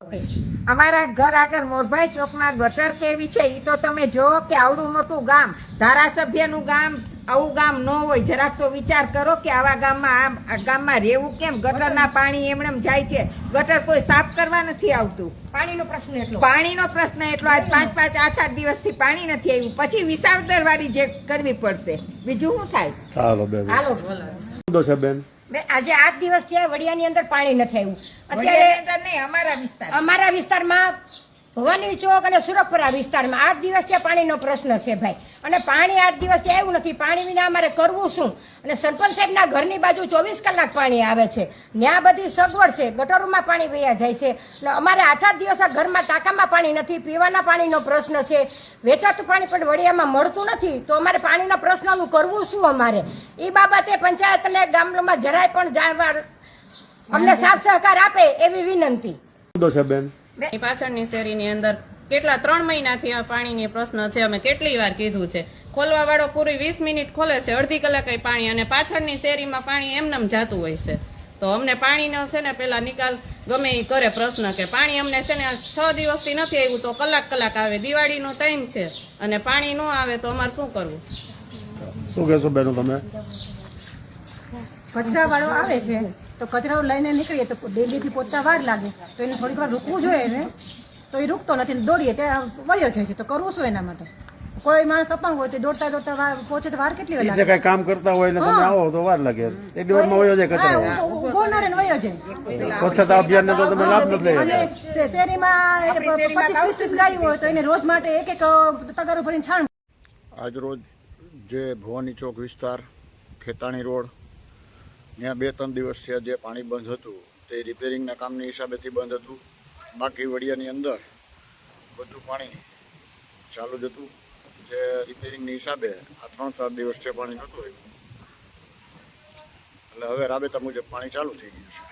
અમારા ઘર આગળ મોરભાઈ ચોકમાં ગટર કેવી છે એ તો તમે જોવો કે આવડું મોટું ગામ, ધારાસભ્યનું ગામ, આવું ગામ ન હોય. જરાક તો વિચાર કરો કે આવા ગામમાં રહેવું કેમ? ગટરના પાણી એમનેમ જાય છે, ગટર કોઈ સાફ કરવા નથી આવતું. પાણીનો પ્રશ્ન એટલો આજ 5-5, 8-8 દિવસથી પાણી નથી આવ્યું. પછી વિસાવદર વાળી જે કરવી પડશે, બીજું શું થાય? ચાલો બેન આજે 8 દિવસ થયા વડિયાની અંદર પાણી નથી આવ્યું. અત્યારે અમારા વિસ્તારમાં ભવાની ચોક અને સુરખપરા વિસ્તારમાં 8 દિવસથી પાણીનો પ્રશ્ન છે ભાઈ. અને પાણી 8 દિવસથી આવ્યું નથી. પાણી વિના અમારે કરવું શું? અને સરપંચ સાહેબના ઘરની બાજુ 24 કલાક પાણી આવે છે, ત્યાં બધી સગવડ છે, ગટરોમાં પાણી વયા જાય છે. એટલે અમારે 8-8 દિવસ ઘરમાં ટાંકામાં પાણી નથી, પીવાના પાણીનો પ્રશ્ન છે, વેચાતું પાણી પણ વડિયામાં મળતું નથી. તો અમારે પાણીના પ્રશ્નનું કરવું શું? અમારે એ બાબતે પંચાયતને ગામમાં જરાય પણ અમને સાથ સહકાર આપે એવી વિનંતી. બેન પાછળની શેરીની અંદર કેટલા 3 મહિનાથી આ પાણીની પ્રશ્ન છે. અમે કેટલી વાર કીધું છે, ખોલવા વાળો પૂરી 20 મિનિટ ખોલે છે, અડધી કલાકે પાણી, અને પાછળની શેરીમાં પાણી એમનેમ જાતું હોય છે. તો અમને પાણીનો છે ને પેલા નિકાલ ગમે એ કરે પ્રશ્ન કે પાણી અમને છે ને 6 દિવસથી નથી આવ્યું તો કલાક આવે. દિવાળીનો ટાઈમ છે અને પાણી ન આવે તો અમારે શું કરવું? શું કહેશો બેનો તમે? કચરા વાળો આવે છે તો કચરો લઈને નીકળીએ તો ડેલીથી પહોંચતા વાર લાગે, તો એને થોડીક વાર રૂકવું જોઈએ ને, તો એ રૂકતો નથી, દોડીએ ત્યાં વયો જાય છે. તો કરવું શું એના માટે? કોઈ માણસ અપંગ હોય તો દોડતા પહોંચે તો વાર કેટલી વાર લાગે? કઈ કામ કરતા હોય ને તમે આવો તો વાર લાગે. એક દિવસમાં વયો જાય કચરો, ઉભો ના રહે ને વયો જાય. સ્વચ્છતા અભિયાન ને તો તમે લાભ નથી લઈ. અને શેરીમાં 25-30 ગાયો હોય તો એને રોજ માટે એક તગારો ભરીને છાણ. આજ રોજ જે ભવાની ચોક વિસ્તાર, ખેતાણી રોડ, ત્યાં 2-3 દિવસથી જે પાણી બંધ હતું તે રિપેરિંગના કામની હિસાબેથી બંધ હતું. બાકી વડિયાની અંદર બધું પાણી ચાલુ જ હતું. જે રિપેરિંગની હિસાબે આ 3-4 દિવસથી પાણી નહોતું આવ્યું, એટલે હવે રાબેતા મુજબ પાણી ચાલુ થઈ ગયું છે.